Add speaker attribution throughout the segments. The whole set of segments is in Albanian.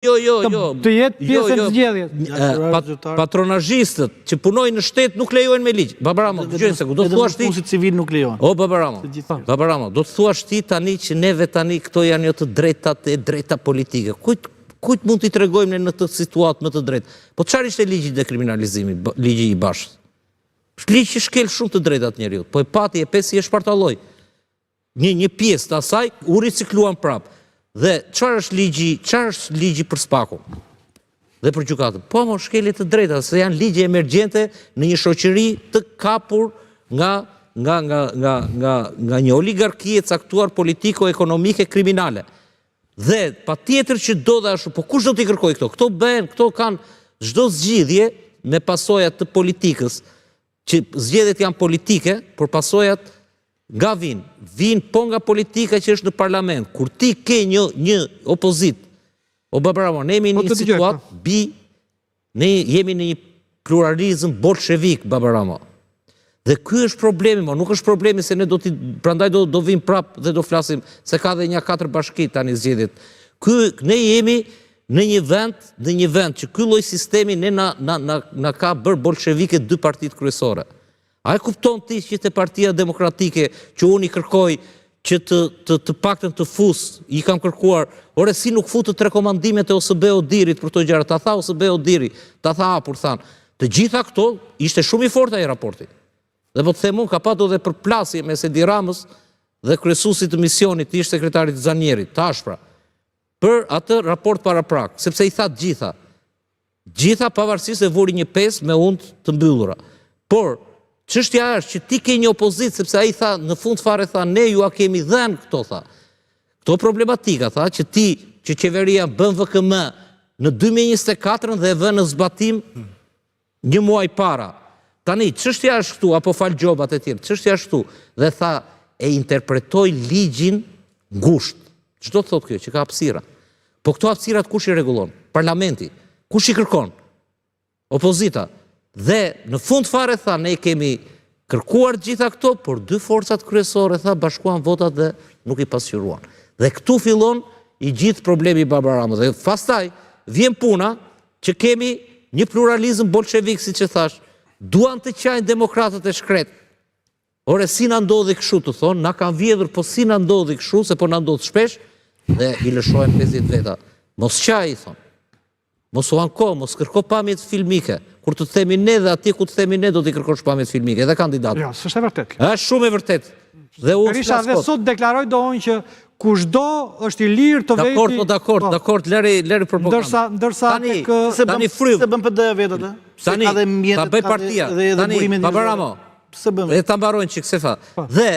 Speaker 1: Të jetë pjesë e zgjedhjes.
Speaker 2: Patronazhistët që punojnë në shtet nuk lejohen me ligj. Babaramo, dëgjoj se do të thuash ti.
Speaker 3: Punësit civil nuk lejohen.
Speaker 2: O Babaramo, do të thuash ti tani që neve tani këto janë jo të drejtat e drejta politike. Kujt mund t'i tregojmë në të situatë më të drejtë? Po çfarë ishte ligji i dekriminalizimit, ligji i Bashës? Është ligj që shkel shumë të drejtat njerëzit. Po e pati e pesi e shpartalloi. Një pjesë të asaj u ricikluan prapë. Dhe çfarë është ligji për spakun? Dhe për gjykatën? Po mo shkelje të drejta, se janë ligje emergjente në një shoqëri të kapur nga një oligarki e caktuar politiko-ekonomike kriminale. Dhe pa tjetër që do dhe ashtu, po kush do t'i kërkoj këto? Këto kanë çdo zgjidhje me pasojat të politikës, që zgjedhjet janë politike, por pasojat nga vinë po nga politika që është në parlament. Kur ti ke një opozit, o Babaramo, ne jemi në një situatë, ne jemi në një pluralizëm bolshevik, Babaramo. Dhe ky është problemi, nuk është problemi se ne prandaj do vim prap dhe do flasim se ka dhe një 4 bashki tani zgjedhjet. Ne jemi në një vend që ky lloj sistemi ne na ka bërë bolshevike 2 partitë kryesore. A e kupton ti që te Partia Demokratike që unë i kërkoj që të paktën të fus, i kam kërkuar, ore si nuk futët rekomandimet e OSB Odirit për to gjëra, ta tha OSB Odiri, ta tha Apur, thanë, të gjitha këto ishte shumë i fortë ai raporti. Dhe po të themun ka patur dhe përplasje me Edi Ramës dhe kryesuesit të misionit ish sekretarit Zanierit, Tashpra, për atë raport paraprak, sepse i tha gjitha pavarësisht se vuri një pesë me undë të mbyllura. Por çështja është që ti ke një opozit, sepse ai tha në fund fare tha ne ju a kemi dhënë këto tha. Këto problematika tha që qeveria bën VKM në 2024 dhe e vën në zbatim një muaj para. Tani, çështja është këtu, apo fal gjobat e tjerë, çështja është këtu, dhe tha, e interpretoj ligjin ngusht. Çdo thot kjo, që ka hapësira. Po këto hapësirat kush i rregullon? Parlamenti. Kush i kërkon? Opozita. Dhe në fund fare tha, ne kemi kërkuar gjitha këto, por 2 forcat kryesore, tha, bashkuan votat dhe nuk i pasqyruan. Dhe këtu fillon i gjithë problemi Babaramo. Dhe pastaj vjen puna që kemi një pluralizëm bolshevik, siç e thash, duan të qajnë demokratët e shkret. Ore, si na ndodhi kështu të thonë, na kanë vjedhur, po si na ndodhi kështu, se po na ndodh shpesh, dhe i lëshojnë 50 veta. Mos qaj, i thonë. Mos u anko, mos kërko pamjet filmike. Kur të themi ne dhe atje ku të themi ne, do t'i kërkosh pamjet filmike, edhe kandidatë.
Speaker 1: Jo, s'është e vërtet.
Speaker 2: Është shumë e vërtet.
Speaker 1: Berisha dhe sot deklaroj doon që kushdo është i lirë të veti...
Speaker 2: Dakord, lëri propaganda.
Speaker 1: Ndërsa
Speaker 2: tani frymë.
Speaker 3: Se bën PD vetat, e?
Speaker 2: Tani, ta bëj partia. Tani, Babaramo, e ta mbarojnë që këse fa. Dhe,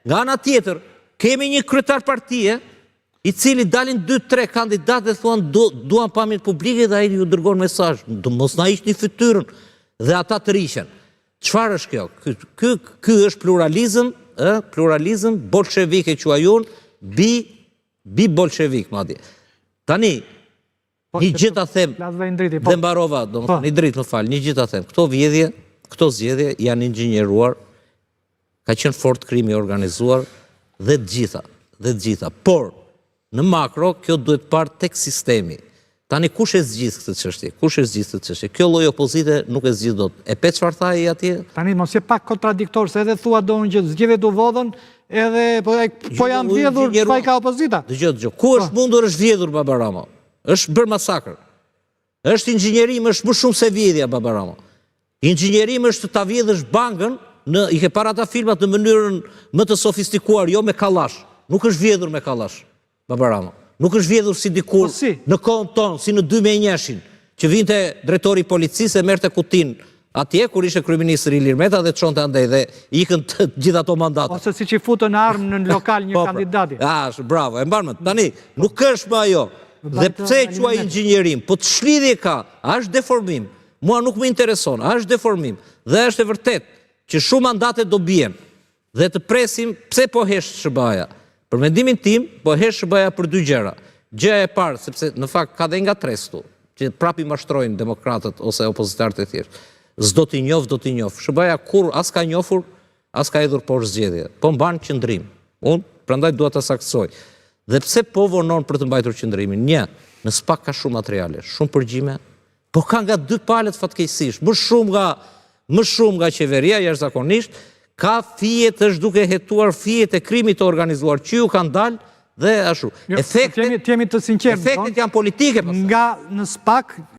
Speaker 2: nga ana tjetër, kemi një kryetar partie, i cili dalin 2-3 kandidatë dhe thuan duan pamjet publike dhe ai ju dërgon mesazh. Mos na hiqni fytyrën dhe ata të riqen. Çfarë është kjo? Ky është pluralizëm bolshevik e quajun, bi bolshevik madje. Tani, një gjë ta them, dhe mbarova, një dritë më fal, një gjë ta them. Këto zgjedhje janë inxhinieruar, ka qenë fort krimi organizuar dhe të gjitha. Por në makro, kjo duhet parë tek sistemi. Tani, kush e zgjidh këtë çështje? Kjo lloj opozite nuk e zgjidh dot. E pe çfarë tha ai atje?
Speaker 1: Tani, mos je pak kontradiktor, se edhe thua doon që zgjedhjet u vodhën, edhe po janë vjedhur çfarë ka opozita.
Speaker 2: Dgjoj. Ku është mundur është vjedhur Babaramo? Është bërë masakër. Është inxhinierim, është më shumë se vjedhja Babaramo. Inxhinierim është të ta vjedhësh bankën, i ke para ata filmat në mënyrën më të sofistikuar, jo me kallash. Nuk është vjedhur me kallash. Babaramo. Nuk është vjedhur si dikur në kohën tonë, si në 2001-shin, që vinte drejtori i policisë e merrte kutin atje, kur ishte kryeministri Ilir Meta dhe çonte andej dhe ikën të gjitha ato mandate.
Speaker 1: Ose siç i futën armë në lokal një kandidati.
Speaker 2: Bravo, e mban mend. Tani, nuk është më ajo. Dhe pse e quaj inxhinierim? Po të shlidhje ka, është deformim. Mua nuk më intereson, është deformim. Dhe është e vërtet që shumë mandate do bien. Dhe të presim pse po hesh SBA-ja. Për mendimin tim, po hesh SBA-ja për 2 gjëra. Gjëja e parë, sepse në fakt ka dhe nga 3 këtu, që prapë i mashtrojnë demokratët ose opozitarët e thjeshtë. S'do t'i njoh, do t'i njoh. SBA-ja kur as ka njohur, as ka hedhur poshtë zgjedhje. Po mban qëndrim. Unë prandaj dua ta saktësoj. Dhe pse po vonon për të mbajtur qëndrimin? Një, në SPAK ka shumë materiale, shumë përgjime, po ka nga dy palët fatkeqësisht, më shumë nga qeveria jashtëzakonisht, ka fijet, është duke hetuar fijet e krimit të organizuar, që ju kanë dalë dhe ashtu.
Speaker 1: Jemi të sinqertë.
Speaker 2: Efektet janë politike.
Speaker 1: Nga në SPAK